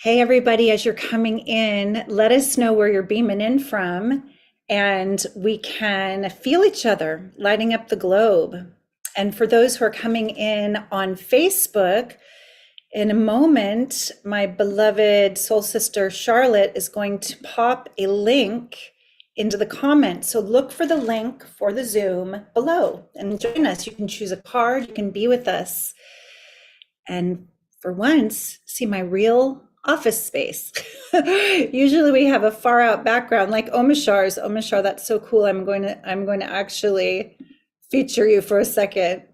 Hey, everybody, as you're coming in, let us know where you're beaming in from, and we can feel each other lighting up the globe. And for those who are coming in on Facebook, in a moment, my beloved soul sister Charlotte is going to pop a link into the comments. So look for the link for the Zoom below and join us. You can choose a card, you can be with us. And for once, see my real office space. Usually we have a far out background like Omishar's. Omishar, that's so cool. I'm going to actually feature you for a second.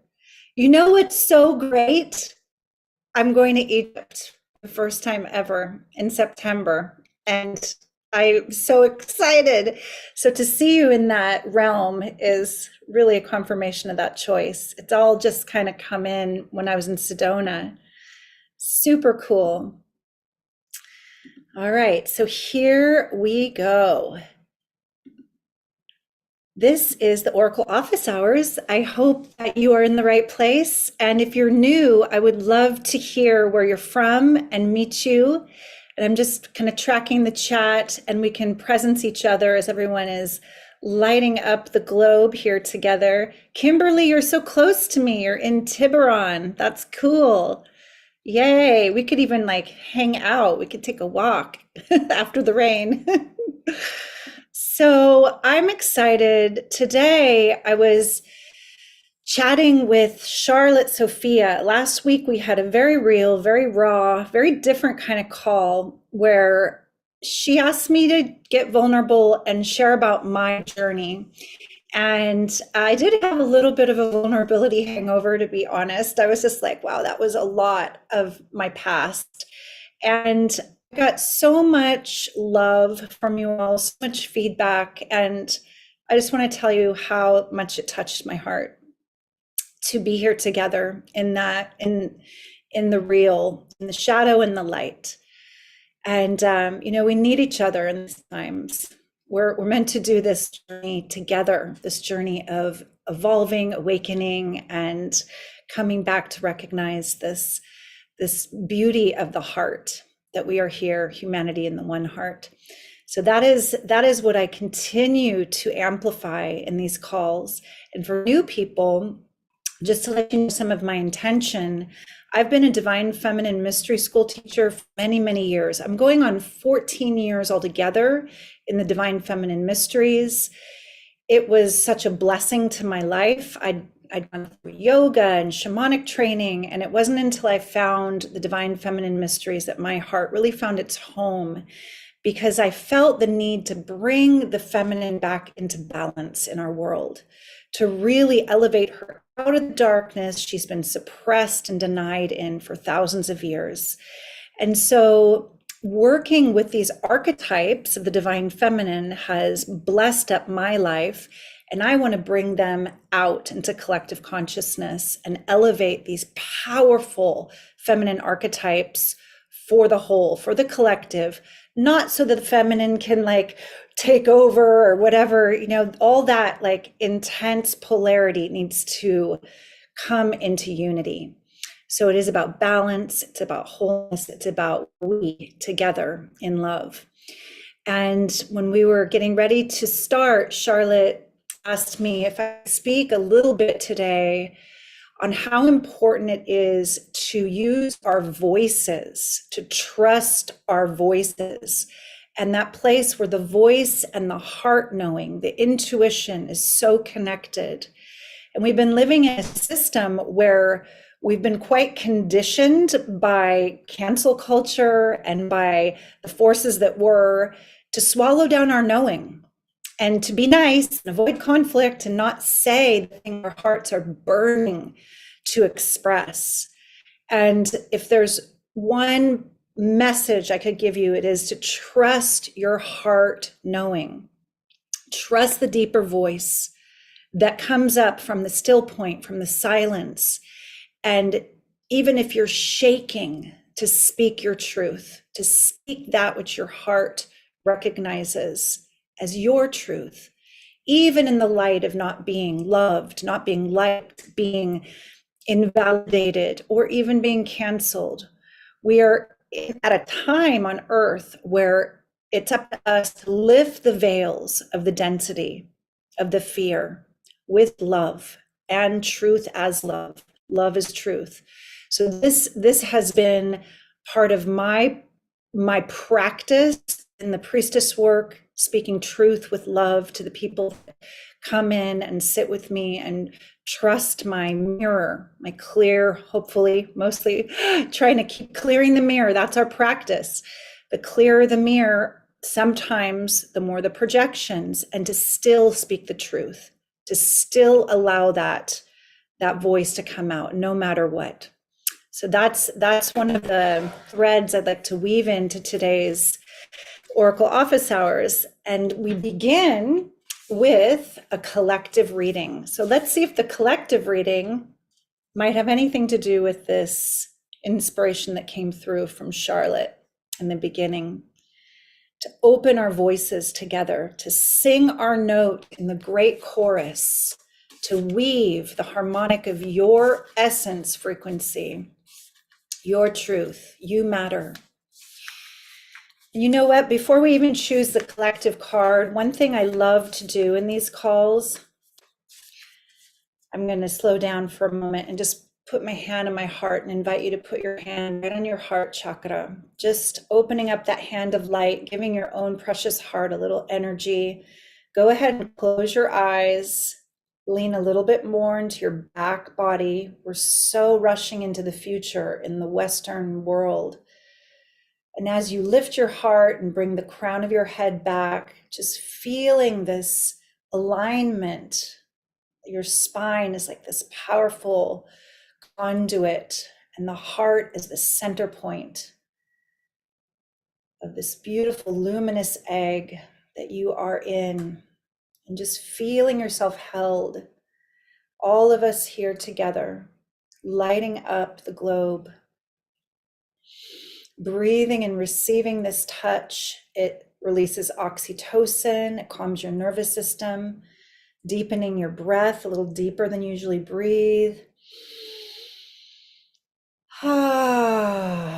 You know what's so great? I'm going to Egypt the first time ever in September, and I'm so excited. So to see you in that realm is really a confirmation of that choice. It's all just kind of come in when I was in Sedona. Super cool. All right, so here we go. This is the Oracle Office Hours. I hope that you are in the right place. And if you're new, I would love to hear where you're from and meet you. And I'm just kind of tracking the chat, and we can presence each other as everyone is lighting up the globe here together. Kimberly, you're so close to me. You're in Tiburon. That's cool. Yay. We could even like hang out. We could take a walk after the rain. So I'm excited. Today I was chatting with Charlotte Sophia. Last week we had a very real, very raw, very different kind of call where she asked me to get vulnerable and share about my journey. And I did have a little bit of a vulnerability hangover, to be honest. I was just like, wow, that was a lot of my past. And I got so much love from you all, so much feedback. And I just want to tell you how much it touched my heart to be here together in that, in the real, in the shadow and the light. And, we need each other in these times. We're meant to do this journey together, this journey of evolving, awakening, and coming back to recognize this beauty of the heart, that we are here, humanity in the one heart. So that is what I continue to amplify in these calls. And for new people, just to let you know some of my intention, I've been a divine feminine mystery school teacher for many, many years. I'm going on 14 years altogether in the divine feminine mysteries. It was such a blessing to my life. I'd gone through yoga and shamanic training, and it wasn't until I found the divine feminine mysteries that my heart really found its home, because I felt the need to bring the feminine back into balance in our world, to really elevate her out of the darkness she's been suppressed and denied in for thousands of years. And so working with these archetypes of the divine feminine has blessed up my life. And I want to bring them out into collective consciousness and elevate these powerful feminine archetypes for the whole, for the collective, not so that the feminine can like take over or whatever, all that like intense polarity needs to come into unity. So it is about balance, it's about wholeness, it's about we together in love. And when we were getting ready to start, Charlotte asked me if I could speak a little bit today on how important it is to use our voices, to trust our voices. And that place where the voice and the heart knowing, the intuition is so connected. And we've been living in a system where we've been quite conditioned by cancel culture and by the forces that were to swallow down our knowing and to be nice and avoid conflict and not say the thing our hearts are burning to express. And if there's one message I could give you, it is to trust your heart knowing. Trust the deeper voice that comes up from the still point, from the silence. And even if you're shaking, to speak your truth, to speak that which your heart recognizes as your truth, even in the light of not being loved, not being liked, being invalidated, or even being canceled. We are at a time on earth where it's up to us to lift the veils of the density of the fear with love and truth as love. Love is truth. So this has been part of my practice in the priestess work, speaking truth with love to the people that come in and sit with me and trust my mirror, my clear, hopefully, mostly trying to keep clearing the mirror. That's our practice. The clearer the mirror, sometimes the more the projections, and to still speak the truth, to still allow that voice to come out no matter what. So that's one of the threads I'd like to weave into today's Oracle office hours. And we begin with a collective reading. So let's see if the collective reading might have anything to do with this inspiration that came through from Charlotte in the beginning. To open our voices together, to sing our note in the great chorus, to weave the harmonic of your essence frequency, your truth, you matter. And you know what? Before we even choose the collective card, one thing I love to do in these calls, I'm going to slow down for a moment and just put my hand on my heart and invite you to put your hand right on your heart chakra, just opening up that hand of light, giving your own precious heart a little energy. Go ahead and close your eyes, lean a little bit more into your back body. We're so rushing into the future in the Western world. And as you lift your heart and bring the crown of your head back, just feeling this alignment. Your spine is like this powerful conduit, and the heart is the center point of this beautiful luminous egg that you are in, and just feeling yourself held, all of us here together, lighting up the globe, breathing and receiving this touch. It releases oxytocin, it calms your nervous system, deepening your breath a little deeper than you usually breathe.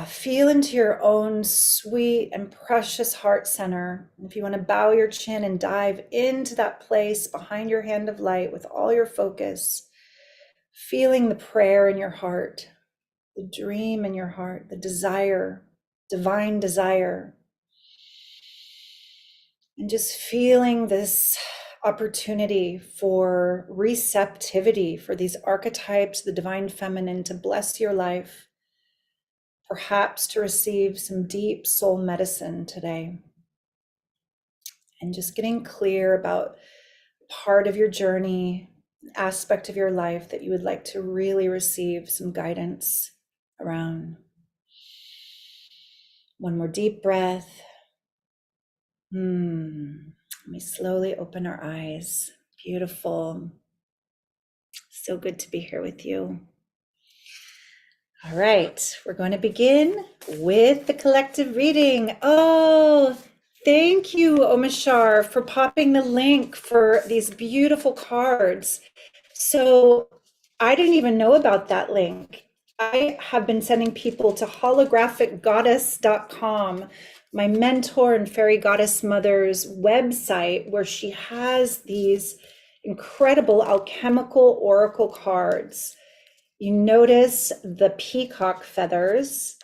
Feel into your own sweet and precious heart center. If you want to bow your chin and dive into that place behind your hand of light with all your focus, feeling the prayer in your heart, the dream in your heart, the desire, divine desire, and just feeling this opportunity for receptivity for these archetypes, the divine feminine, to bless your life. Perhaps to receive some deep soul medicine today. And just getting clear about part of your journey, aspect of your life that you would like to really receive some guidance around. One more deep breath. Let me slowly open our eyes. Beautiful. So good to be here with you. All right, we're going to begin with the collective reading. Oh, thank you, Omashar, for popping the link for these beautiful cards. So I didn't even know about that link. I have been sending people to holographicgoddess.com, my mentor and fairy goddess mother's website, where she has these incredible alchemical oracle cards. You notice the peacock feathers.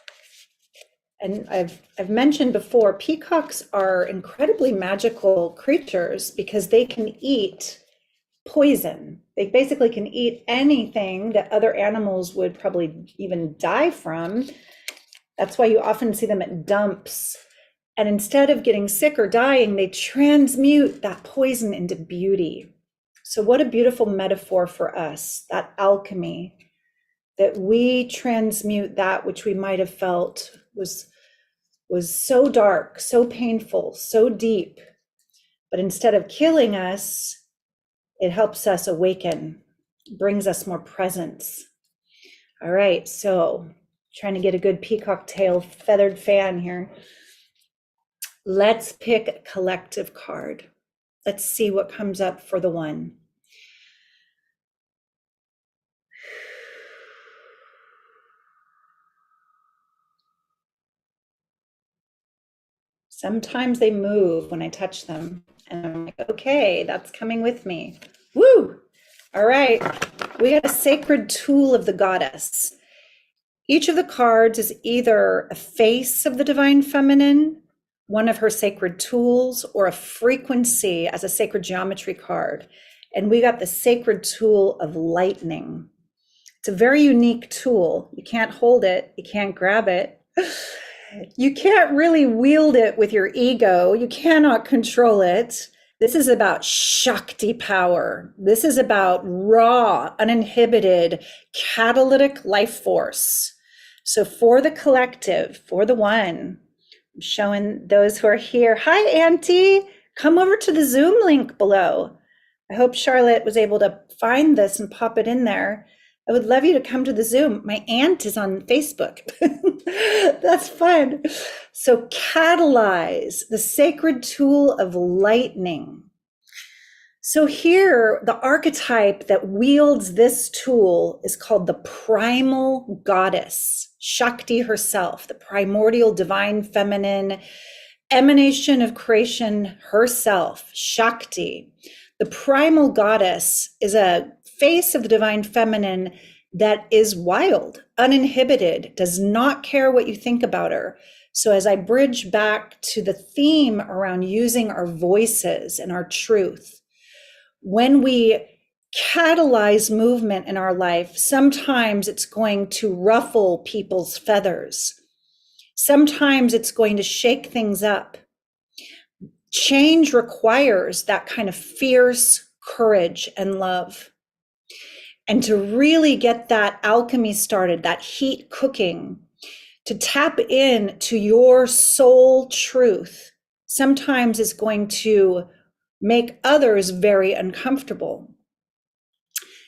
And I've mentioned before, peacocks are incredibly magical creatures because they can eat poison. They basically can eat anything that other animals would probably even die from. That's why you often see them at dumps. And instead of getting sick or dying, they transmute that poison into beauty. So what a beautiful metaphor for us, that alchemy, that we transmute that which we might have felt was so dark, so painful, so deep. But instead of killing us, it helps us awaken, brings us more presence. All right, so trying to get a good peacock tail feathered fan here. Let's pick a collective card. Let's see what comes up for the one. Sometimes they move when I touch them. And I'm like, okay, that's coming with me. Woo! All right, we got a sacred tool of the goddess. Each of the cards is either a face of the divine feminine, one of her sacred tools, or a frequency as a sacred geometry card. And we got the sacred tool of lightning. It's a very unique tool. You can't hold it, you can't grab it. You can't really wield it with your ego. You cannot control it. This is about Shakti power. This is about raw, uninhibited, catalytic life force. So for the collective, for the one, I'm showing those who are here. Hi, Auntie. Come over to the Zoom link below. I hope Charlotte was able to find this and pop it in there. I would love you to come to the Zoom. My aunt is on Facebook. That's fun. So catalyze, the sacred tool of lightning. So here, the archetype that wields this tool is called the primal goddess, Shakti herself, the primordial divine feminine emanation of creation herself, Shakti. The primal goddess is a face of the divine feminine that is wild, uninhibited, does not care what you think about her. So as I bridge back to the theme around using our voices and our truth, when we catalyze movement in our life, sometimes it's going to ruffle people's feathers. Sometimes it's going to shake things up. Change requires that kind of fierce courage and love. And to really get that alchemy started, that heat cooking, to tap in to your soul truth, sometimes is going to make others very uncomfortable.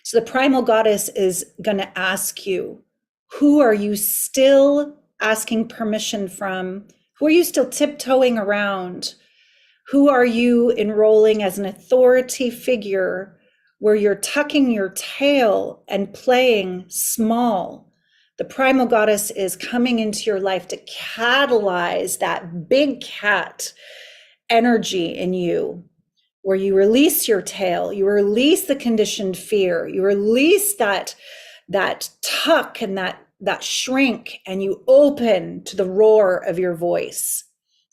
So the primal goddess is going to ask you, who are you still asking permission from? Who are you still tiptoeing around? Who are you enrolling as an authority figure where you're tucking your tail and playing small? The primal goddess is coming into your life to catalyze that big cat energy in you, where you release your tail, you release the conditioned fear, you release that tuck and that shrink, and you open to the roar of your voice.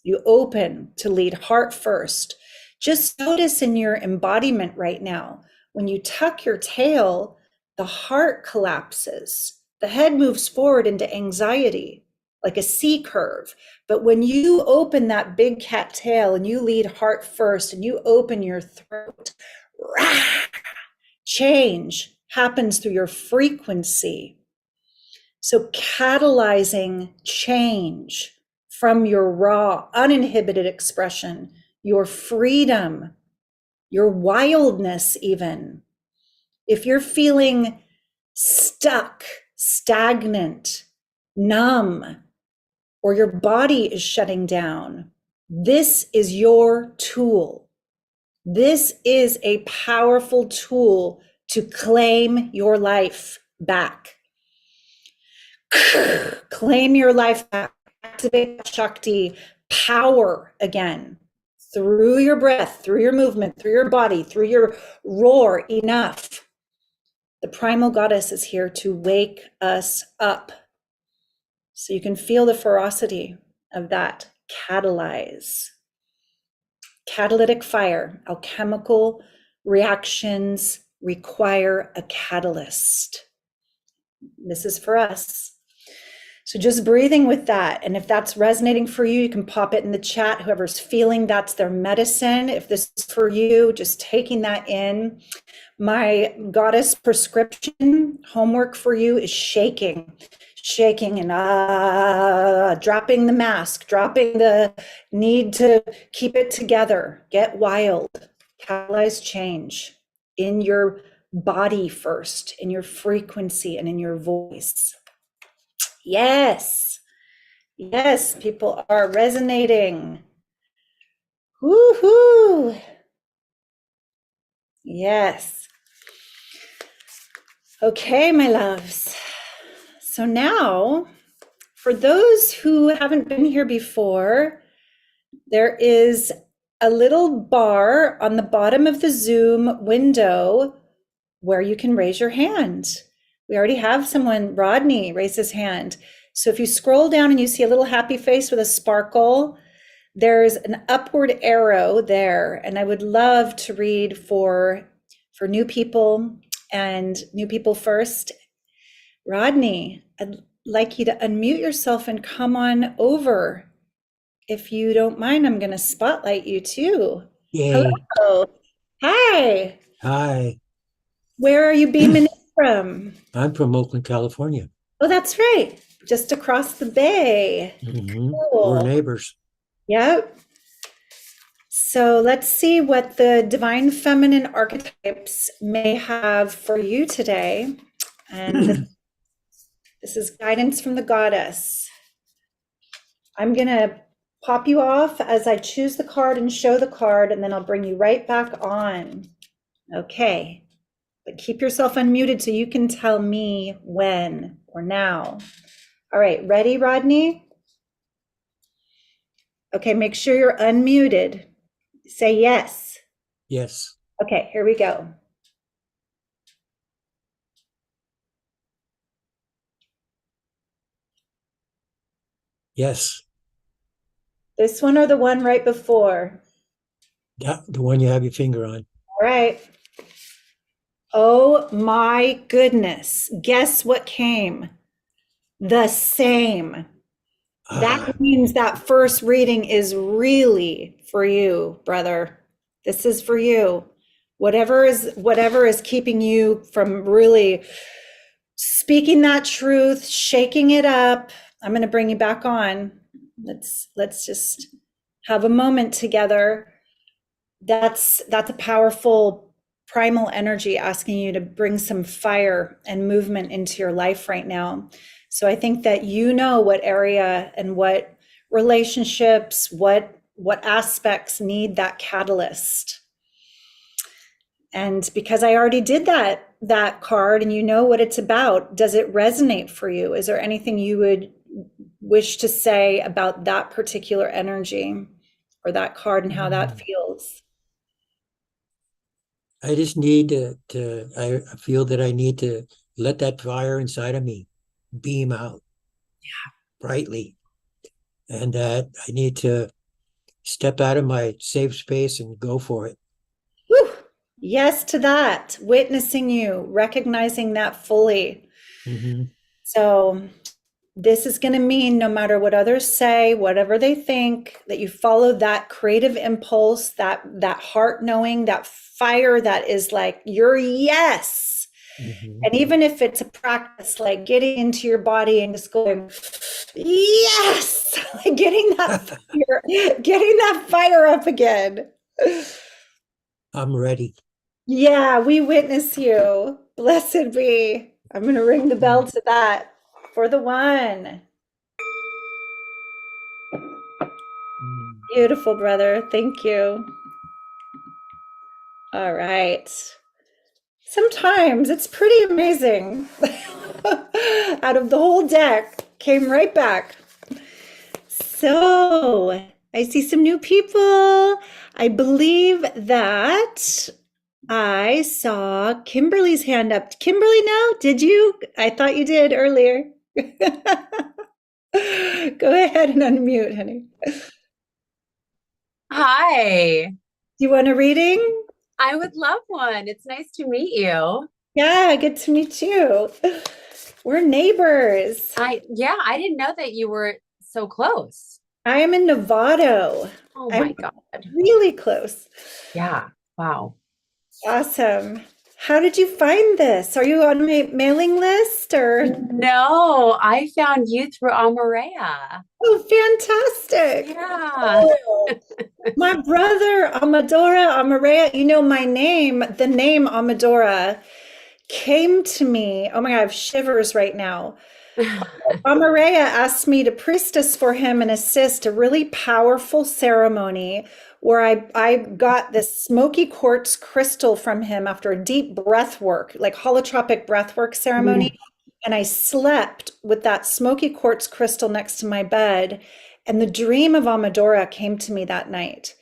You open to lead heart first. Just notice in your embodiment right now, when you tuck your tail, the heart collapses. The head moves forward into anxiety, like a C curve. But when you open that big cat tail and you lead heart first and you open your throat, rah, change happens through your frequency. So catalyzing change from your raw, uninhibited expression, your freedom, your wildness even. If you're feeling stuck, stagnant, numb, or your body is shutting down, this is your tool. This is a powerful tool to claim your life back. Claim your life back. Activate Shakti power again through your breath, through your movement, through your body, through your roar. Enough. The primal goddess is here to wake us up. So you can feel the ferocity of that catalyze. Catalytic fire, alchemical reactions require a catalyst. This is for us. So just breathing with that. And if that's resonating for you, you can pop it in the chat. Whoever's feeling that's their medicine. If this is for you, just taking that in. My goddess prescription homework for you is shaking and dropping the mask, dropping the need to keep it together. Get wild, catalyze change in your body first, in your frequency and in your voice. Yes, yes, people are resonating. Woohoo! Yes. Okay, my loves. So now, for those who haven't been here before, there is a little bar on the bottom of the Zoom window where you can raise your hand. We already have someone, Rodney, raise his hand. So if you scroll down and you see a little happy face with a sparkle, there's an upward arrow there. And I would love to read for new people and new people first. Rodney, I'd like you to unmute yourself and come on over. If you don't mind, I'm going to spotlight you too. Yay. Hello. Hi. Hi. Where are you beaming in from? I'm from Oakland, California. Oh, that's right. Just across the bay. We're Cool. neighbors. Yep. So let's see what the divine feminine archetypes may have for you today. And this is guidance from the goddess. I'm going to pop you off as I choose the card and show the card, and then I'll bring you right back on. Okay. But keep yourself unmuted so you can tell me when or now. All right, ready, Rodney? Okay, make sure you're unmuted. Say yes. Yes. Okay, here we go. Yes. This one or the one right before? The one you have your finger on. All right. Oh my goodness. Guess what came? The same. That means that first reading is really for you, brother. This is for you. Whatever is keeping you from really speaking that truth, shaking it up. I'm going to bring you back on. Let's just have a moment together. That's a powerful primal energy asking you to bring some fire and movement into your life right now. So I think that you know what area and what relationships, what aspects need that catalyst. And because I already did that card and you know what it's about, does it resonate for you? Is there anything you would wish to say about that particular energy or that card and how that feels? I just need I feel that I need to let that fire inside of me beam out brightly. And that I need to step out of my safe space and go for it. Whew. Yes to that. Witnessing you, recognizing that fully. Mm-hmm. So this is going to mean no matter what others say, whatever they think, that you follow that creative impulse, that heart knowing, that fire that is like your yes. Mm-hmm. And even if it's a practice, like getting into your body and just going, yes, like getting that fire up again. I'm ready. Yeah, we witness you. Blessed be. I'm going to ring the bell to that for the one. Mm. Beautiful, brother. Thank you. All right. Sometimes it's pretty amazing. Out of the whole deck, came right back. So I see some new people. I believe that I saw Kimberly's hand up. Kimberly, now, did you? I thought you did earlier. Go ahead and unmute, honey. Hi, Do you want a reading? I would love one. It's nice to meet you. Yeah, good to meet you. We're neighbors. Yeah, I didn't know that you were so close. I am in Novato. Oh I'm my God. really close. Yeah. Wow. Awesome. How did you find this? Are you on my mailing list or? No, I found you through Amarea. Oh, fantastic. Yeah. Oh, my brother, Amadora, Amarea, you know, the name Amadora came to me. Oh my God, I have shivers right now. Amareya asked me to priestess for him and assist a really powerful ceremony where I got this smoky quartz crystal from him after a deep breath work, like holotropic breath work ceremony. Mm. And I slept with that smoky quartz crystal next to my bed. And the dream of Amadora came to me that night.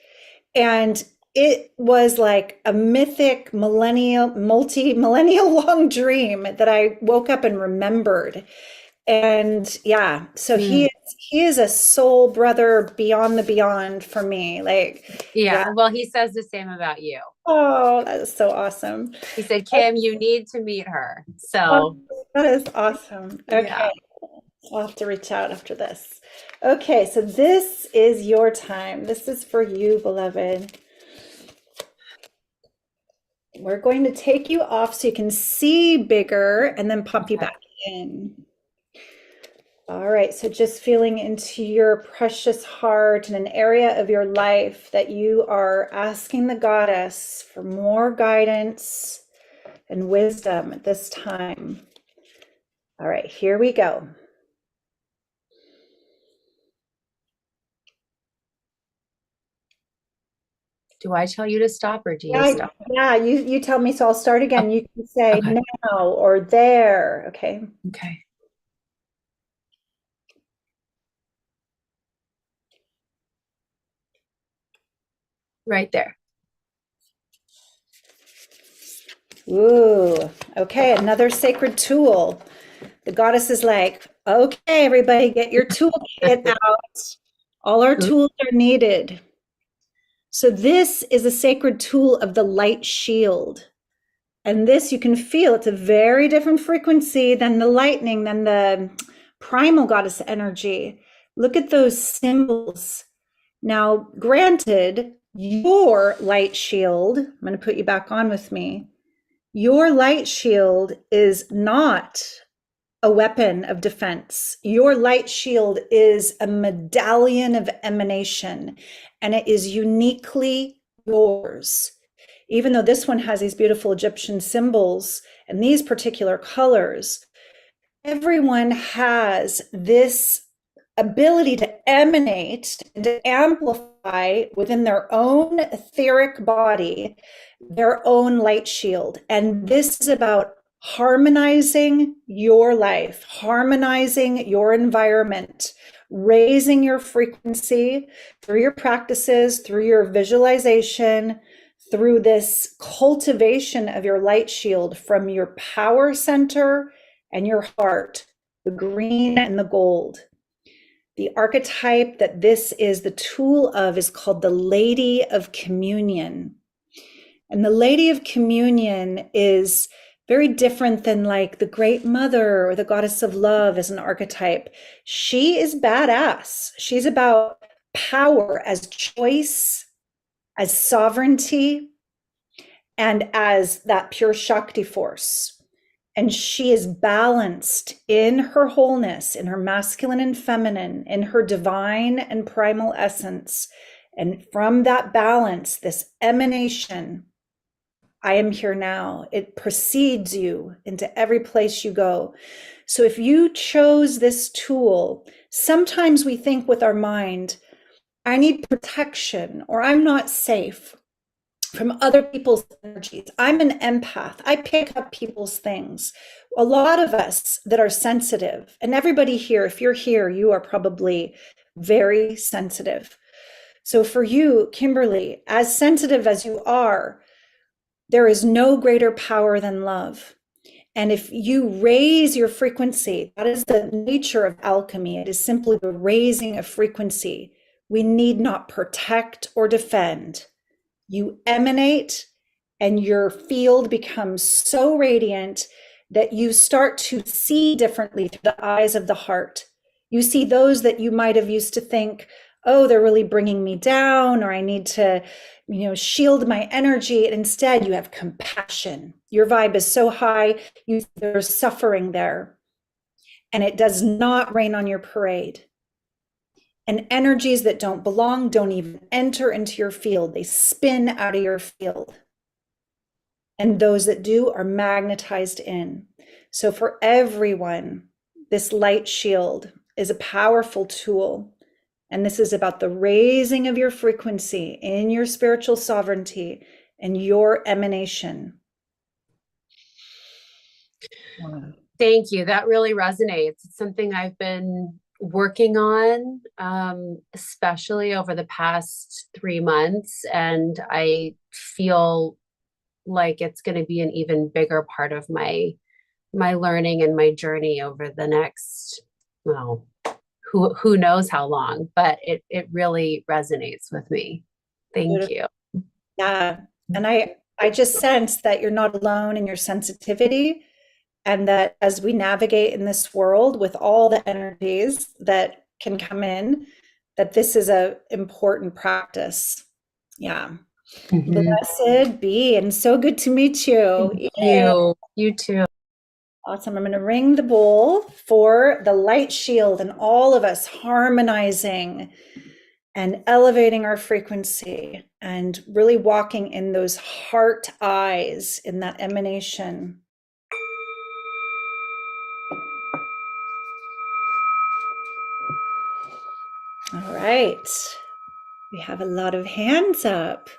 And it was like a mythic multi-millennial long dream that I woke up and remembered. And yeah, so Mm. he is a soul brother beyond the beyond for me. Like, yeah. Yeah. Well, he says the same about you. Oh, that is so awesome. He said, Kim, you need to meet her. Oh, So, that is awesome. Okay. yeah. I'll have to reach out after this. Okay, so this is your time. This is for you, beloved. We're going to take you off so you can see bigger and then pop you Okay. back in. All right, so just feeling into your precious heart and an area of your life that you are asking the goddess for more guidance and wisdom at this time. All right, here we go. Do I tell you to stop or do you Yeah, stop? yeah, you tell me, so I'll start again. Oh, You can say okay. now or there, okay? Okay. Right there. Ooh, okay, another sacred tool. The goddess is like, okay, everybody, get your toolkit out. All our tools are needed. So this is a sacred tool of the light shield. And this you can feel, it's a very different frequency than the lightning, than the primal goddess energy. Look at those symbols. Now, granted, your light shield, I'm going to put you back on with me. Your light shield is not a weapon of defense. Your light shield is a medallion of emanation, and it is uniquely yours. Even though this one has these beautiful Egyptian symbols and these particular colors, everyone has this ability to emanate and to amplify within their own etheric body, their own light shield. And this is about harmonizing your life, harmonizing your environment, raising your frequency through your practices, through your visualization, through this cultivation of your light shield from your power center and your heart, the green and the gold. The archetype that this is the tool of is called the Lady of Communion. And the Lady of Communion is very different than like the Great Mother or the Goddess of Love as an archetype. She is badass. She's about power as choice, as sovereignty, and as that pure Shakti force. And she is balanced in her wholeness, in her masculine and feminine, in her divine and primal essence. And from that balance, this emanation, I am here now, it precedes you into every place you go. So if you chose this tool, sometimes we think with our mind, I need protection, or I'm not safe from other people's energies. I'm an empath. I pick up people's things. A lot of us that are sensitive, and everybody here, if you're here, you are probably very sensitive. So for you, Kimberly, as sensitive as you are, there is no greater power than love. And if you raise your frequency, that is the nature of alchemy. It is simply the raising of frequency. We need not protect or defend. You emanate and your field becomes so radiant that you start to see differently through the eyes of the heart. You see those that you might have used to think, oh, they're really bringing me down, or I need to, shield my energy. And instead, you have compassion. Your vibe is so high, there's suffering there. And it does not rain on your parade. And energies that don't belong don't even enter into your field. They spin out of your field. And those that do are magnetized in. So for everyone, this light shield is a powerful tool. And this is about the raising of your frequency in your spiritual sovereignty and your emanation. Thank you. That really resonates. It's something I've been working on, especially over the past 3 months. And I feel like it's going to be an even bigger part of my learning and my journey over the next, well, who knows how long, but it really resonates with me. Thank you. Yeah. And I just sense that you're not alone in your sensitivity, and that as we navigate in this world with all the energies that can come in, that this is a important practice. Yeah. Mhm. Blessed be, and so good to meet you. Thank Yay. you. You too. Awesome. I'm going to ring the bowl for the light shield and all of us harmonizing and elevating our frequency and really walking in those heart eyes in that emanation. All right. We have a lot of hands up.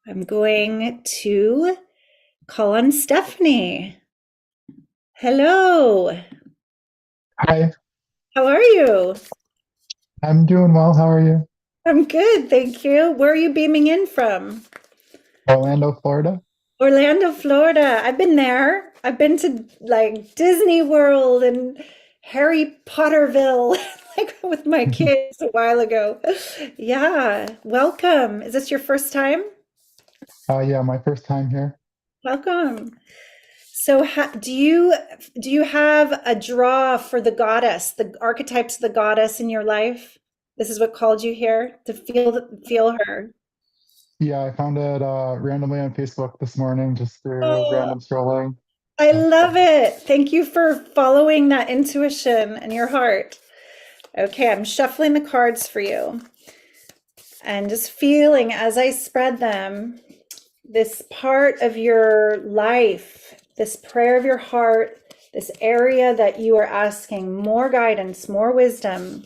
I'm going to call on Stephanie. Hello. Hi, How are you? I'm doing well. How are you? I'm good, thank you. Where are you beaming in from? Orlando, Florida. Orlando, Florida. I've been there. I've been to like Disney World and Harry Potterville, like with my kids a while ago. Yeah, welcome. Is this your first time? Yeah, my first time here. Welcome. So, do you have a draw for the goddess, the archetypes of the goddess in your life? This is what called you here to feel her. Yeah, I found it randomly on Facebook this morning, just through Oh, random scrolling. I So, love it. Thank you for following that intuition and your heart. Okay, I'm shuffling the cards for you and just feeling as I spread them, this part of your life, this prayer of your heart, this area that you are asking more guidance, more wisdom.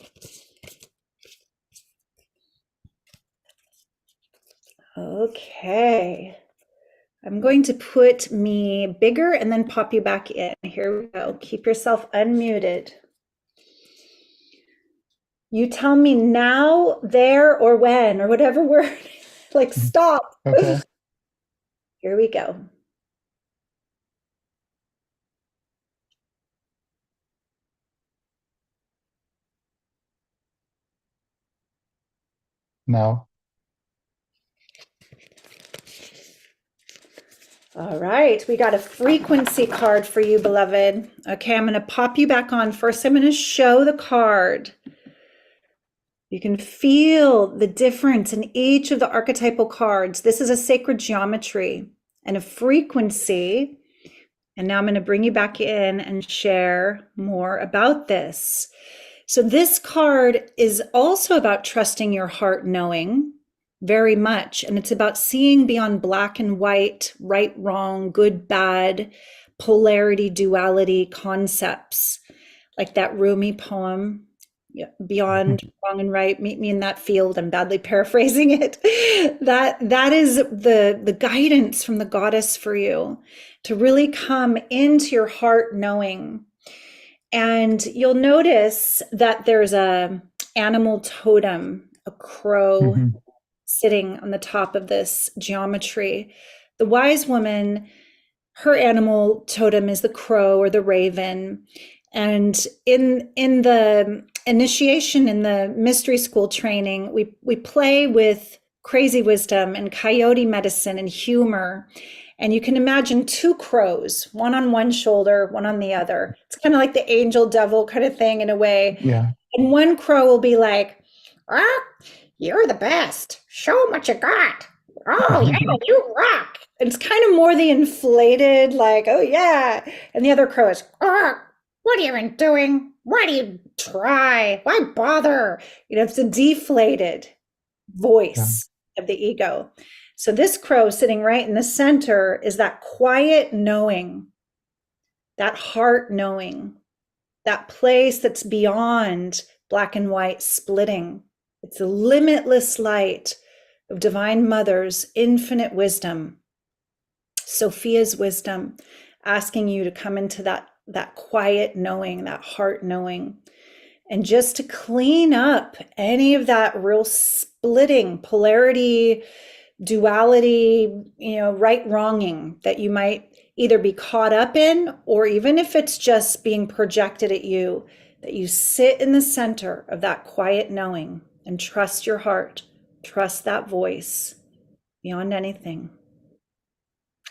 Okay. I'm going to put me bigger and then pop you back in. Here we go. Keep yourself unmuted. You tell me now, there, or when, or whatever word, like stop. okay, Here we go. now. All right, we got a frequency card for you, beloved. Okay, I'm going to pop you back on. First, I'm going to show the card. You can feel the difference in each of the archetypal cards. This is a sacred geometry and a frequency. And now I'm going to bring you back in and share more about this. So this card is also about trusting your heart knowing very much. And it's about seeing beyond black and white, right, wrong, good, bad, polarity, duality concepts, like that Rumi poem, beyond wrong and right, meet me in that field. I'm badly paraphrasing it. That is the guidance from the goddess for you to really come into your heart knowing. And you'll notice that there's a animal totem, a crow hmm sitting on the top of this geometry. The wise woman, her animal totem is the crow or the raven. And in the initiation, in the mystery school training, we play with crazy wisdom and coyote medicine and humor. And you can imagine two crows, one on one shoulder, one on the other. It's kind of like the angel devil kind of thing in a way. Yeah, And one crow will be like, ah, you're the best. Show 'em what you got. Oh, yeah, you rock. And it's kind of more the inflated, like, oh, yeah. And the other crow is, oh, what are you even doing? Why do you try? Why bother? It's a deflated yeah, voice of the ego. So this crow sitting right in the center is that quiet knowing, that heart knowing, that place that's beyond black and white splitting. It's the limitless light of Divine Mother's infinite wisdom, Sophia's wisdom, asking you to come into that quiet knowing, that heart knowing. And just to clean up any of that real splitting, polarity, duality, right wronging that you might either be caught up in, or even if it's just being projected at you, that you sit in the center of that quiet knowing and trust your heart, trust that voice beyond anything.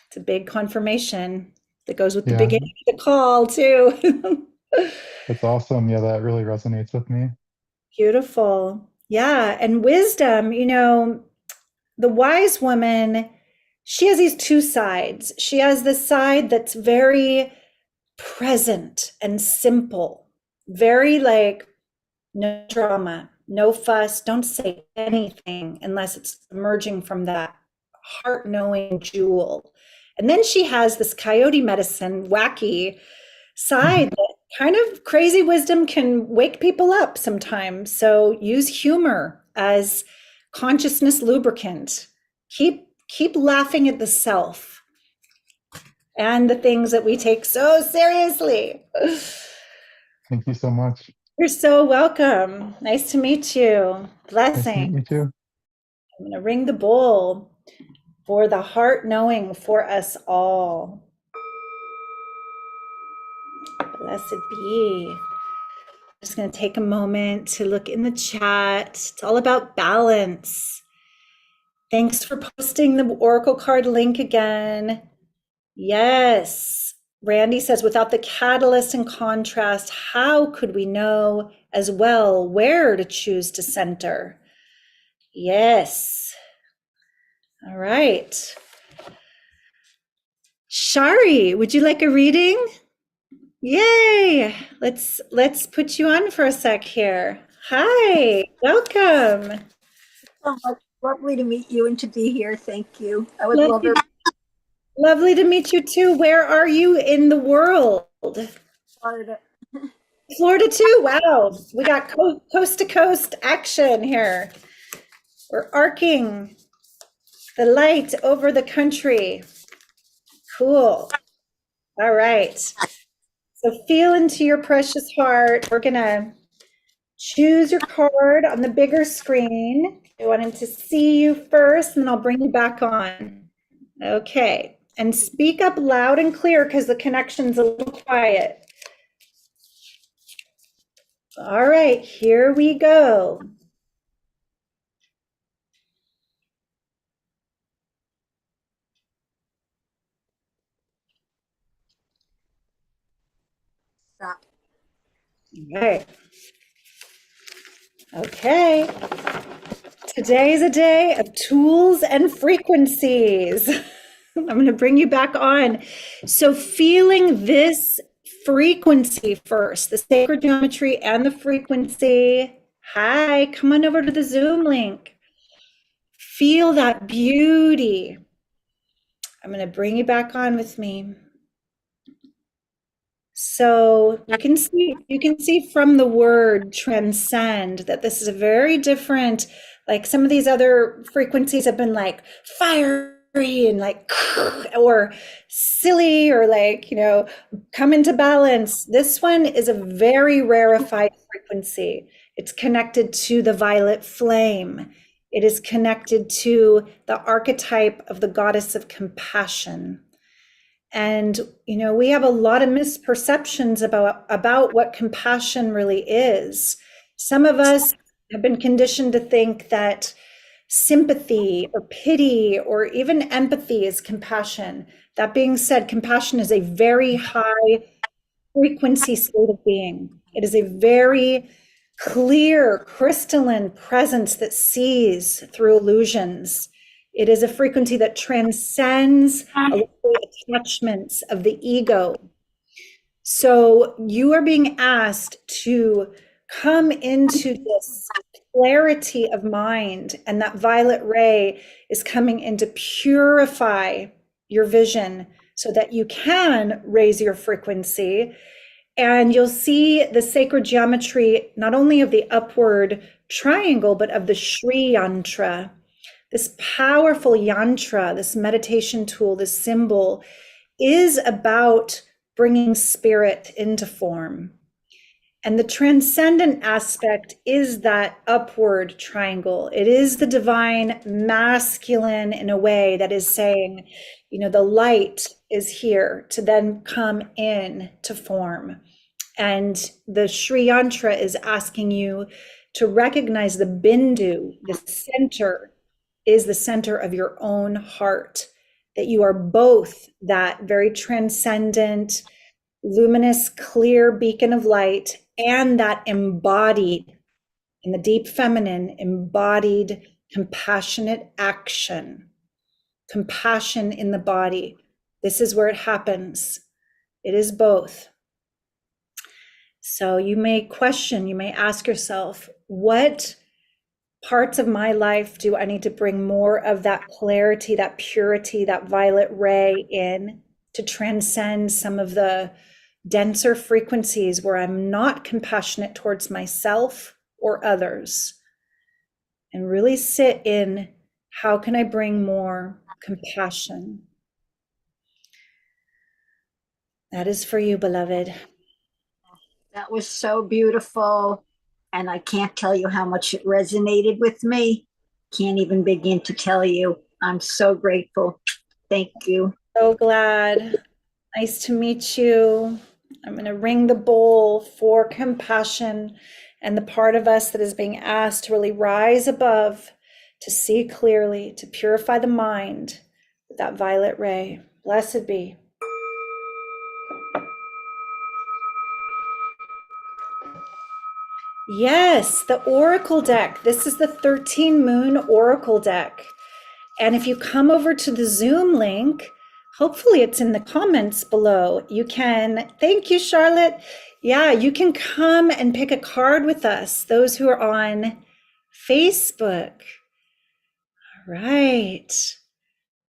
It's a big confirmation that goes with the Yeah, beginning of the call too. that's awesome. Yeah, that really resonates with me. Beautiful. Yeah. And wisdom, the wise woman, she has these two sides. She has the side that's very present and simple, very like no drama, no fuss, don't say anything unless it's emerging from that heart knowing jewel. And then she has this coyote medicine, wacky side that kind of crazy wisdom can wake people up sometimes. So use humor as consciousness lubricant. Keep laughing at the self and the things that we take so seriously. Thank you so much. You're so welcome. Nice to meet you. Nice to meet Blessing. you too. I'm going to ring the bowl for the heart knowing for us all. Blessed be. Just going to take a moment to look in the chat. It's all about balance. Thanks for posting the Oracle card link again. Yes. Randy says, without the catalyst and contrast, how could we know as well where to choose to center? Yes. All right. Shari, would you like a reading? Yay. Let's put you on for a sec here. Hi, welcome. So much. Lovely to meet you and to be here. Thank you. I would love it. Lovely to meet you too. Where are you in the world? Florida. Florida too. Wow. We got coast to coast action here. We're arcing the light over the country. Cool. All right. So feel into your precious heart. We're going to choose your card on the bigger screen. I wanted to see you first, and then I'll bring you back on. Okay. And speak up loud and clear because the connection's a little quiet. All right, here we go. Stop. All right. Okay. Today is a day of tools and frequencies. I'm going to bring you back on. So feeling this frequency first, the sacred geometry and the frequency. Hi, come on over to the Zoom link. Feel that beauty. I'm going to bring you back on with me. So you can see from the word transcend that this is a very different, like some of these other frequencies have been like fiery and like, or silly or like, come into balance. This one is a very rarefied frequency. It's connected to the violet flame. It is connected to the archetype of the goddess of compassion. And, we have a lot of misperceptions about what compassion really is. Some of us have been conditioned to think that sympathy or pity or even empathy is compassion. That being said, compassion is a very high frequency state of being. It is a very clear, crystalline presence that sees through illusions. It is a frequency that transcends attachments of the ego. So you are being asked to come into this clarity of mind, and that violet ray is coming in to purify your vision so that you can raise your frequency. And you'll see the sacred geometry, not only of the upward triangle, but of the Shri yantra. This powerful yantra, this meditation tool, this symbol is about bringing spirit into form. And the transcendent aspect is that upward triangle. It is the divine masculine in a way that is saying, you know, the light is here to then come in to form. And the Sri Yantra is asking you to recognize the bindu, the center is the center of your own heart, that you are both that very transcendent, luminous, clear beacon of light and that embodied, in the deep feminine, embodied compassionate action, compassion in the body. This is where it happens. It is both. So you may question, you may ask yourself, what parts of my life do I need to bring more of that clarity, that purity, that violet ray in to transcend some of the denser frequencies where I'm not compassionate towards myself or others? And really sit in, how can I bring more compassion? That is for you, beloved. That was so beautiful. And I can't tell you how much it resonated with me. Can't even begin to tell you. I'm so grateful. Thank you. So glad. Nice to meet you. I'm going to ring the bowl for compassion and the part of us that is being asked to really rise above, to see clearly, to purify the mind with that violet ray. Blessed be. Yes, the Oracle deck. This is the 13 Moon Oracle deck. And if you come over to the Zoom link, hopefully it's in the comments below. You can, thank you, Charlotte. Yeah, you can come and pick a card with us, those who are on Facebook. All right.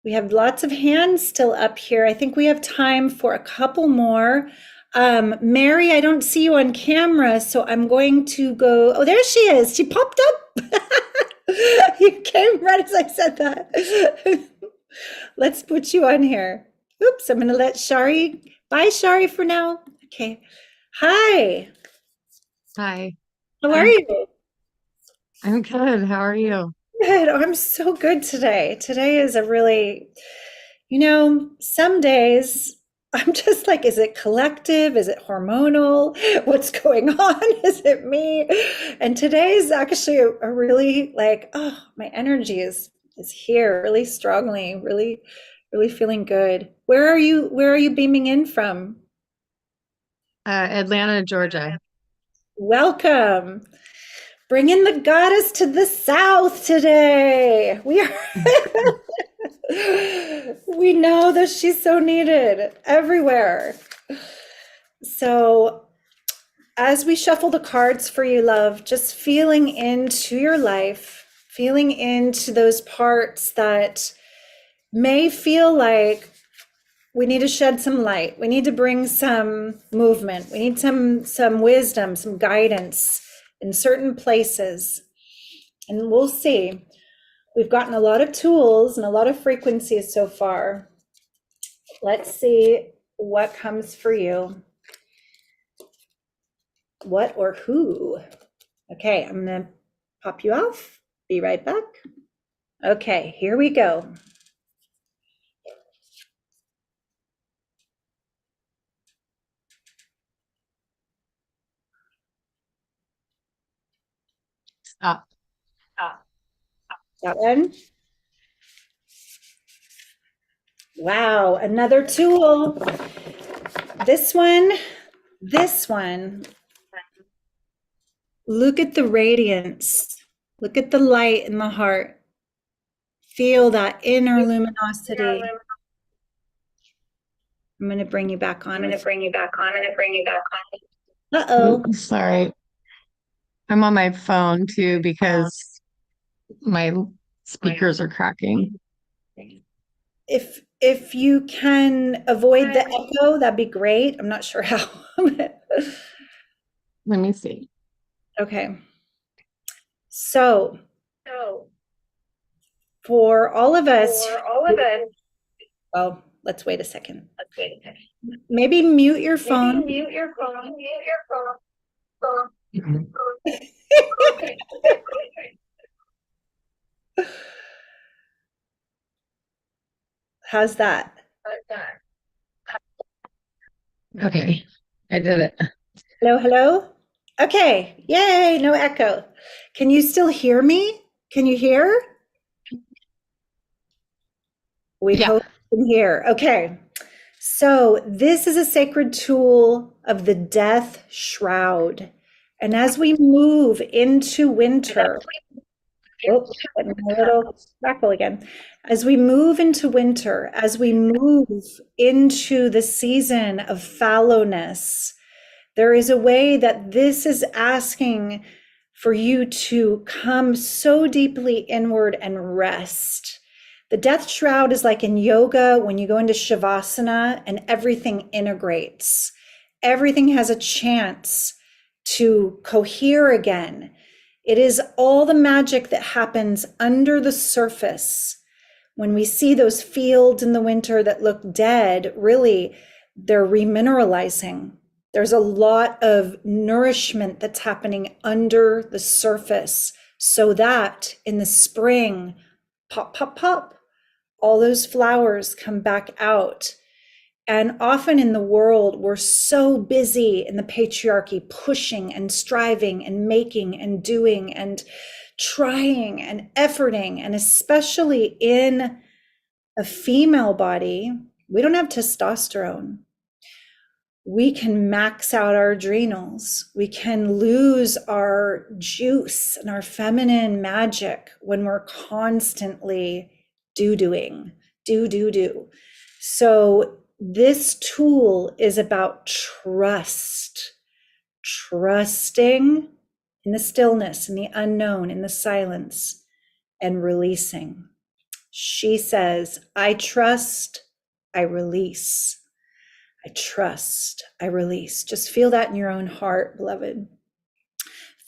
We have lots of hands still up here. I think we have time for a couple more. Mary, I don't see you on camera, so I'm going to go. Oh, there she is. She popped up. You came right as I said that. Let's put you on here. Oops, I'm going to let Shari. Bye, Shari, for now. Okay. Hi. Hi, How are you? I'm good. How are you? Good. Oh, I'm so good today. Today is a really, you know, some days I'm just like, is it collective? Is it hormonal? What's going on? Is it me? And today is actually a really like, oh, my energy is here really strongly, really, really feeling good. Where are you? Where are you beaming in from? Atlanta, Georgia. Welcome. Bringing the goddess to the south today. We are we know that she's so needed everywhere. So as we shuffle the cards for you, love, just feeling into your life, feeling into those parts that may feel like we need to shed some light. We need to bring some movement. We need some wisdom, some guidance in certain places. And we'll see. We've gotten a lot of tools and a lot of frequencies so far. Let's see what comes for you. What or who? Okay, I'm going to pop you off. Be right back. Okay, here we go. Stop. That one. Wow, another tool. This one. Look at the radiance. Look at the light in the heart. Feel that inner luminosity. I'm going to bring you back on. Uh-oh. Oops, sorry. I'm on my phone too because my speakers are cracking. If you can avoid the echo, that'd be great. I'm not sure how. Let me see. Okay. So for all of us, well, let's wait a second. Maybe mute your phone. How's that? Okay, I did it. Hello, hello? Okay, yay, no echo. Can you still hear me? Can you hear? We Yeah. hope you can hear. Okay, so this is a sacred tool of the death shroud. And as we move into winter, oh, getting a little crackle again. As we move into winter, as we move into the season of fallowness, there is a way that this is asking for you to come so deeply inward and rest. The death shroud is like in yoga when you go into shavasana and everything integrates. Everything has a chance to cohere again. It is all the magic that happens under the surface. When we see those fields in the winter that look dead, really, they're remineralizing. There's a lot of nourishment that's happening under the surface so that in the spring, pop, pop, pop, all those flowers come back out. And often in the world, we're so busy in the patriarchy, pushing and striving and making and doing and trying and efforting. And especially in a female body, we don't have testosterone. We can max out our adrenals. We can lose our juice and our feminine magic when we're constantly doing, do. So this tool is about trusting in the stillness, in the unknown, in the silence, and releasing. She says, I trust, I release. I trust, I release. Just feel that in your own heart, beloved.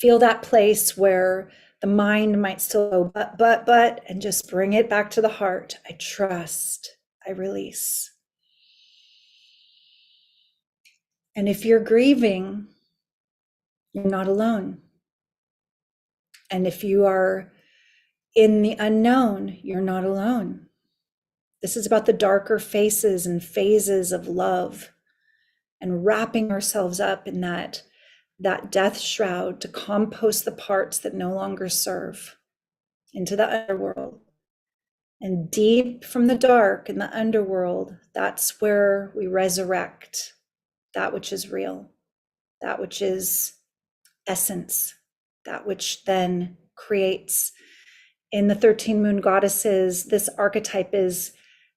Feel that place where the mind might still go, but, and just bring it back to the heart. I trust, I release. And if you're grieving, you're not alone. And if you are in the unknown, you're not alone. This is about the darker faces and phases of love and wrapping ourselves up in that death shroud to compost the parts that no longer serve into the underworld. And deep from the dark in the underworld, that's where we resurrect that which is real, that which is essence, that which then creates. In the 13 moon goddesses, this archetype is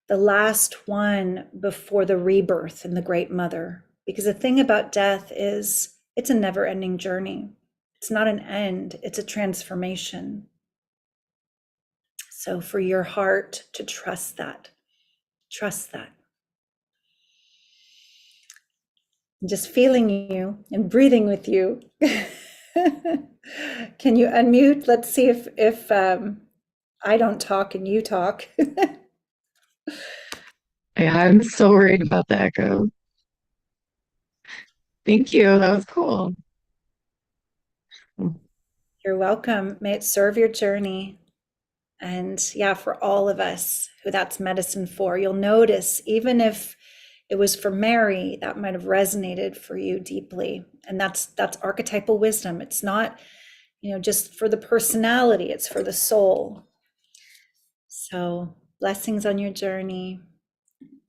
the last one before the rebirth in the Great Mother. Because the thing about death is it's a never-ending journey. It's not an end, it's a transformation. So for your heart to trust that. Just feeling you and breathing with you. Can you unmute? Let's see if I don't talk and you talk. Yeah, I'm so worried about the echo. Thank you. That was cool. You're welcome. May it serve your journey. And yeah, for all of us who that's medicine for, you'll notice, even if it was for Mary, that might have resonated for you deeply. And that's archetypal wisdom. It's not, just for the personality, it's for the soul. So blessings on your journey.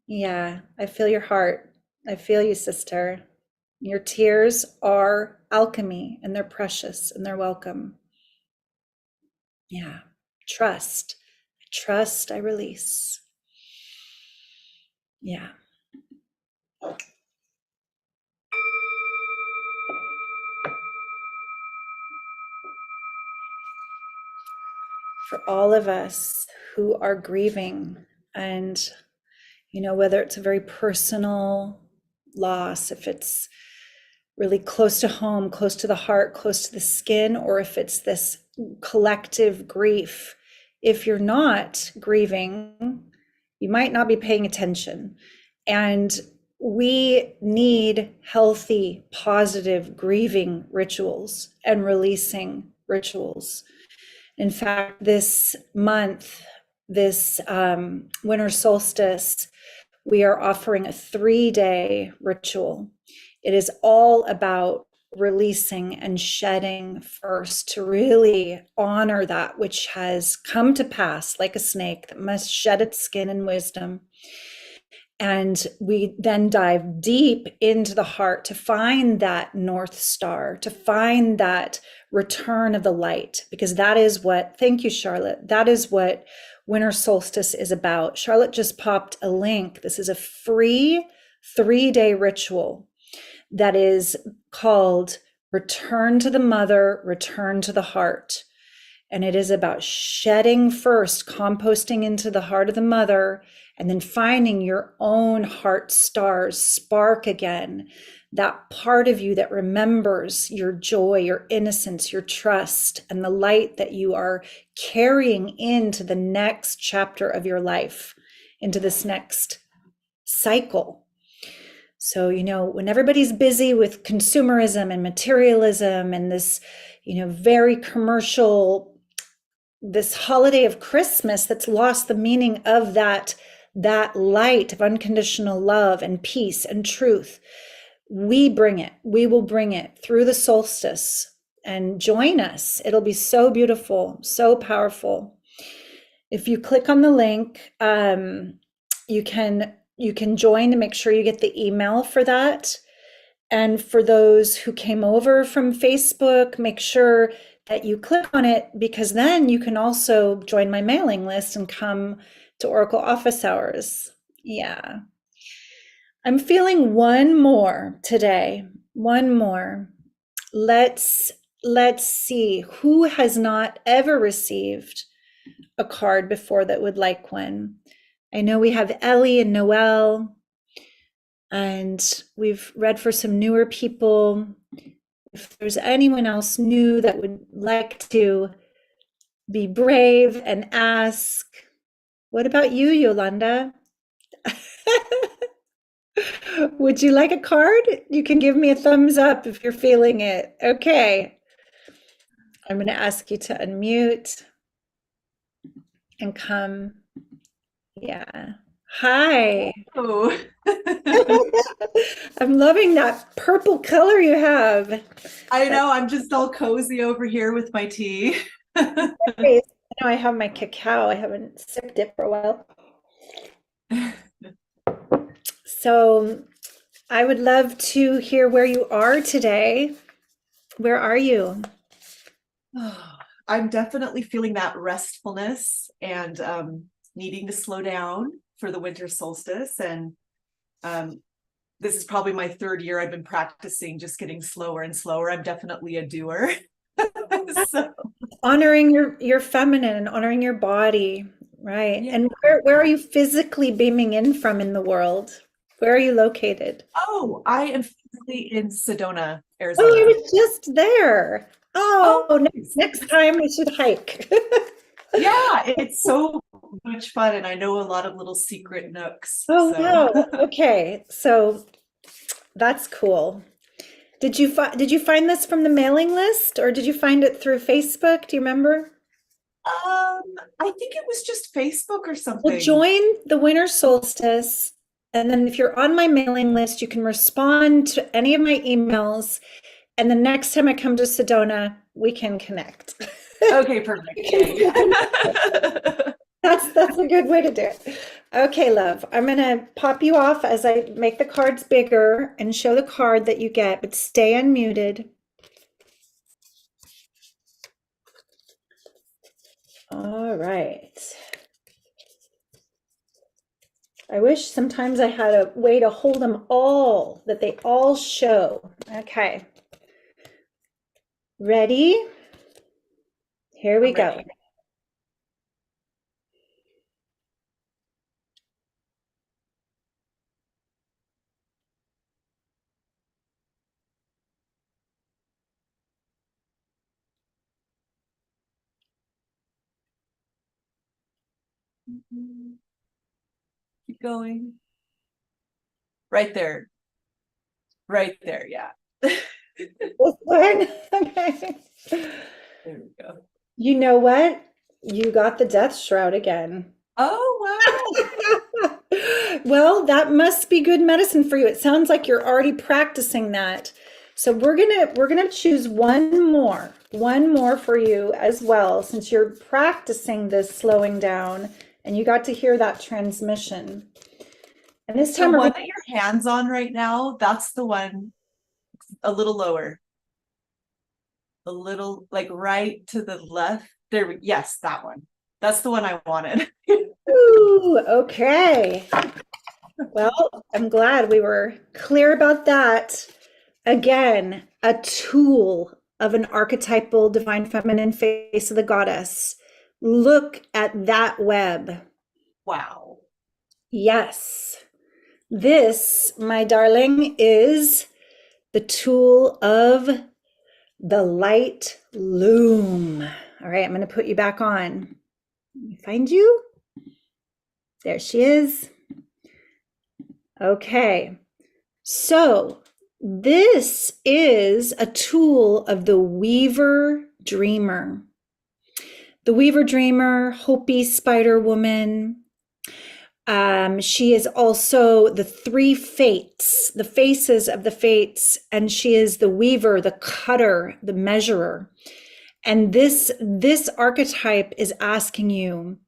Yeah, I feel your heart. I feel you, sister. Your tears are alchemy and they're precious and they're welcome. Yeah, trust. I trust, I release. Yeah. For all of us who are grieving, and whether it's a very personal loss, if it's really close to home, close to the heart, close to the skin, or if it's this collective grief. If you're not grieving, you might not be paying attention. And we need healthy, positive grieving rituals and releasing rituals. In fact, this month, this winter solstice, we are offering a 3-day ritual. It is all about releasing and shedding first to really honor that which has come to pass like a snake that must shed its skin in wisdom. And we then dive deep into the heart to find that North Star, to find that return of the light, because that is what, thank you, Charlotte, that is what winter solstice is about. Charlotte just popped a link. This is a free 3-day ritual that is called Return to the Mother, Return to the Heart. And it is about shedding first, composting into the heart of the mother, and then finding your own heart stars spark again, that part of you that remembers your joy, your innocence, your trust, and the light that you are carrying into the next chapter of your life, into this next cycle. So, when everybody's busy with consumerism and materialism and this, very commercial, this holiday of Christmas that's lost the meaning of that light of unconditional love and peace and truth, we will bring it through the solstice, and join us. It'll be so beautiful, so powerful. If you click on the link, you can join and make sure you get the email for that. And for those who came over from Facebook, make sure that you click on it, because then you can also join my mailing list and come to Oracle office hours. Yeah. I'm feeling one more today. One more. Let's see who has not ever received a card before that would like one. I know we have Ellie and Noelle, and we've read for some newer people. If there's anyone else new that would like to be brave and ask, what about you, Yolanda? Would you like a card? You can give me a thumbs up if you're feeling it. Okay. I'm going to ask you to unmute and come. Yeah. Hi. Oh, I'm loving that purple color you have. I know. I'm just all cozy over here with my tea. I know I have my cacao. I haven't sipped it for a while. So I would love to hear where you are today. Where are you? I'm definitely feeling that restfulness and needing to slow down for the winter solstice. And this is probably my 3rd year I've been practicing just getting slower and slower. I'm definitely a doer. So, Honoring your feminine and honoring your body, right? yeah. And where are you physically beaming in from in the world? Where are you located? Oh, I am physically in Sedona, Oh, Arizona. I was just there. Oh, nice. next time we should hike. Yeah, it's so much fun, and I know a lot of little secret nooks. Oh, So. wow. Okay, so that's cool. Did you find this from the mailing list, or did you find it through Facebook? Do you remember? I think it was just Facebook or Well, something. join the winter solstice, and then if you're on my mailing list, you can respond to any of my emails, and the next time I come to Sedona, we can connect. Okay, perfect. Yay. That's a good way to do it. Okay, love. I'm gonna pop you off as I make the cards bigger and show the card that you get, but stay unmuted. All right. I wish sometimes I had a way to hold them all, that they all show. Okay. Ready? Here we I'm go. ready. Keep going. Right there. Right there. Yeah. This one? Okay. There we go. You know what? You got the death shroud again. Oh, wow. Well, that must be good medicine for you. It sounds like you're already practicing that. So we're gonna choose one more for you as well, since you're practicing this slowing down and you got to hear that transmission. And this The time we're one gonna, that your hand's on right now, that's the one a little lower. A little like right to the left. Yes, that one. That's the one I wanted. ooh, okay. Well, I'm glad we were clear about that. Again, a tool of an archetypal divine feminine face of the goddess. Look at that web. Wow. Yes. This, my darling, is the tool of the light loom. All right, I'm going to put you back on. Let me find you. There she is. Okay. So this is a tool of the Weaver Dreamer. The Weaver Dreamer, Hopi Spider Woman. She is also the three fates, the faces of the fates, and she is the weaver, the cutter, the measurer. And this archetype is asking you,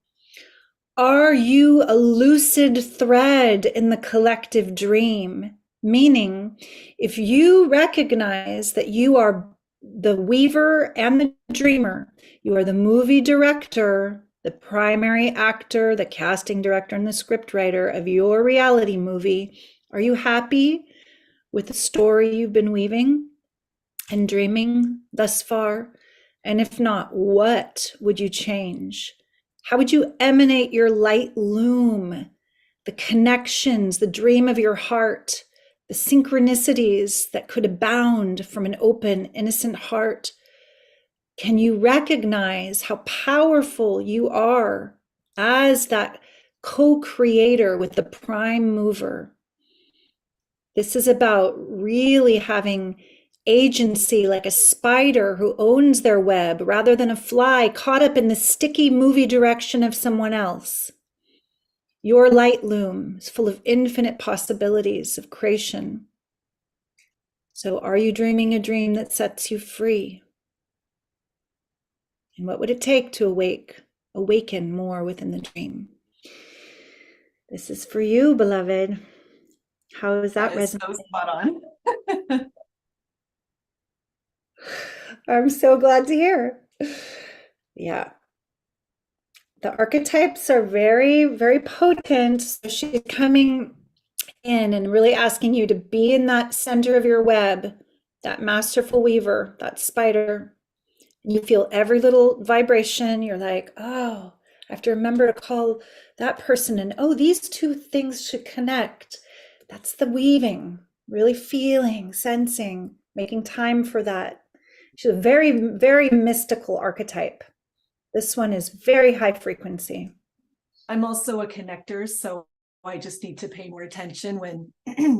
are you a lucid thread in the collective dream? Meaning, if you recognize that you are the weaver and the dreamer, you are the movie director, the primary actor, the casting director, and the script writer of your reality movie, are you happy with the story you've been weaving and dreaming thus far? And if not, what would you change? How would you emanate your light loom, the connections, the dream of your heart, the synchronicities that could abound from an open, innocent heart? Can you recognize how powerful you are as that co-creator with the prime mover? This is about really having agency, like a spider who owns their web rather than a fly caught up in the sticky movie direction of someone else. Your light loom is full of infinite possibilities of creation. So are you dreaming a dream that sets you free? And what would it take to awaken more within the dream? This is for you, beloved. How is that That is resonating? so spot on. I'm so glad to hear. Yeah. The archetypes are very, very potent. So she's coming in and really asking you to be in that center of your web, that masterful weaver, that spider. You feel every little vibration. You're like, oh, I have to remember to call that person. And oh, these two things should connect. That's the weaving, really feeling, sensing, making time for that. She's a very, very mystical archetype. This one is very high frequency. I'm also a connector, so I just need to pay more attention when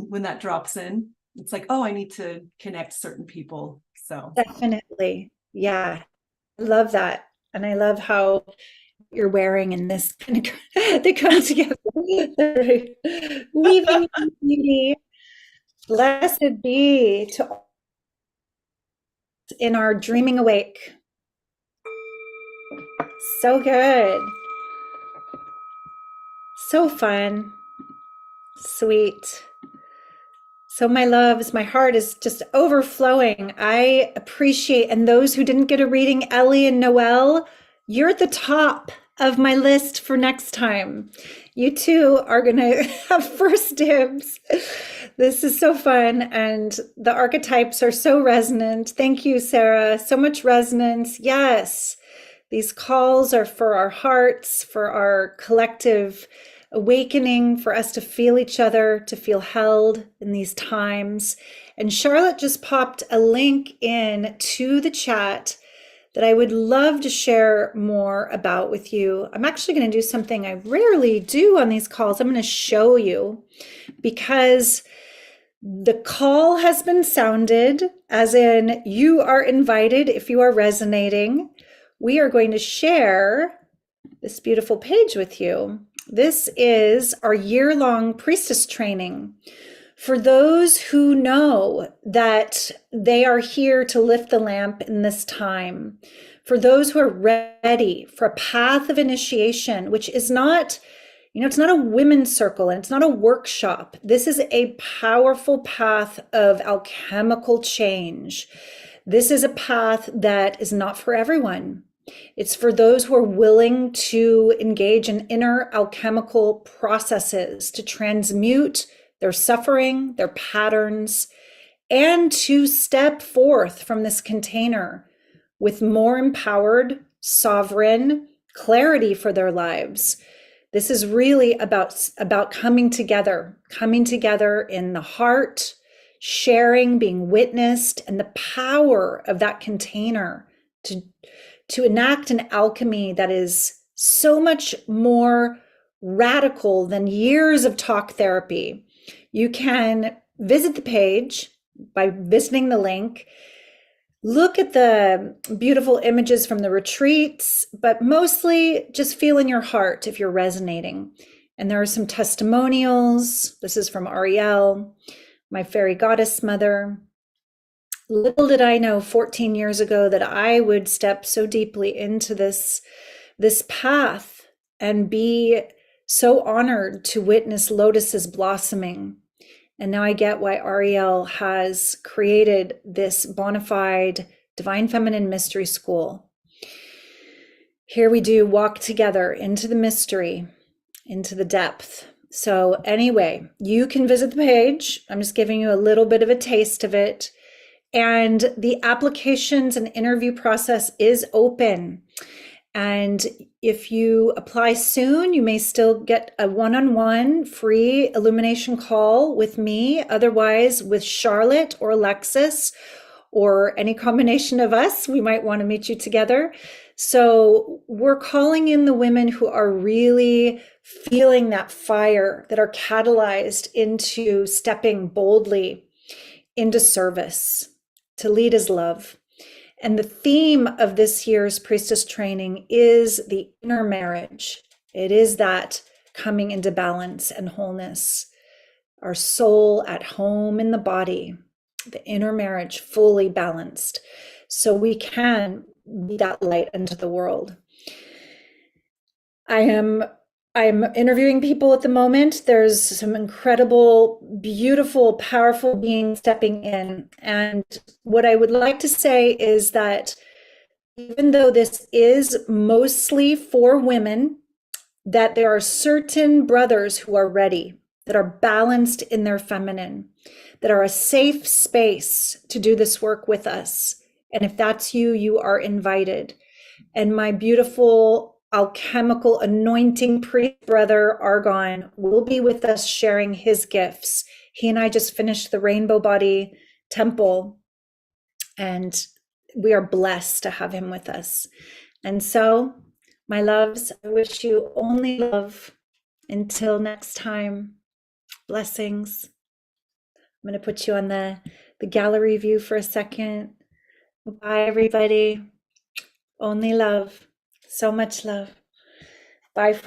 when that drops in. It's like, oh, I need to connect certain people. So Definitely. Yeah. I love that. And I love how you're wearing in this kind of they come together. Weaving in beauty. Blessed be to in our dreaming awake. So good. So fun. Sweet. So my loves, my heart is just overflowing. I appreciate, and those who didn't get a reading, Ellie and Noelle, you're at the top of my list for next time. You two are going to have first dibs. This is so fun, and the archetypes are so resonant. Thank you, Sarah. So much resonance. Yes, these calls are for our hearts, for our collective awakening, for us to feel each other, to feel held in these times. And Charlotte just popped a link in to the chat that I would love to share more about with you. I'm actually going to do something I rarely do on these calls. I'm going to show you, because the call has been sounded, as in you are invited if you are resonating. We are going to share this beautiful page with you. This is our year-long priestess training. For those who know that they are here to lift the lamp in this time, for those who are ready for a path of initiation, which is not, it's not a women's circle and it's not a workshop. This is a powerful path of alchemical change. This is a path that is not for everyone. It's for those who are willing to engage in inner alchemical processes to transmute their suffering, their patterns, and to step forth from this container with more empowered, sovereign clarity for their lives. This is really about coming together in the heart, sharing, being witnessed, and the power of that container to enact an alchemy that is so much more radical than years of talk therapy. You can visit the page by visiting the link. Look at the beautiful images from the retreats, but mostly just feel in your heart if you're resonating. And there are some testimonials. This is from Ariel, my fairy goddess mother. Little did I know 14 years ago that I would step so deeply into this path and be so honored to witness lotuses blossoming. And now I get why Ariel has created this bona fide Divine Feminine Mystery School. Here we do walk together into the mystery, into the depth. So anyway, you can visit the page. I'm just giving you a little bit of a taste of it. And the applications and interview process is open. And if you apply soon, you may still get a one-on-one free illumination call with me, otherwise with Charlotte or Alexis or any combination of us. We might want to meet you together. So we're calling in the women who are really feeling that fire, that are catalyzed into stepping boldly into service. To lead is love. And the theme of this year's priestess training is the inner marriage. It is that coming into balance and wholeness, our soul at home in the body, the inner marriage fully balanced, so we can be that light into the world. I'm interviewing people at the moment. There's some incredible, beautiful, powerful beings stepping in. And what I would like to say is that even though this is mostly for women, that there are certain brothers who are ready, that are balanced in their feminine, that are a safe space to do this work with us. And if that's you, you are invited. And my beautiful alchemical anointing priest brother Argon will be with us sharing his gifts. He and I just finished the Rainbow Body Temple, and we are blessed to have him with us. And so, my loves, I wish you only love. Until next time, blessings. I'm going to put you on the gallery view for a second. Bye, everybody. Only love. So much love. Bye.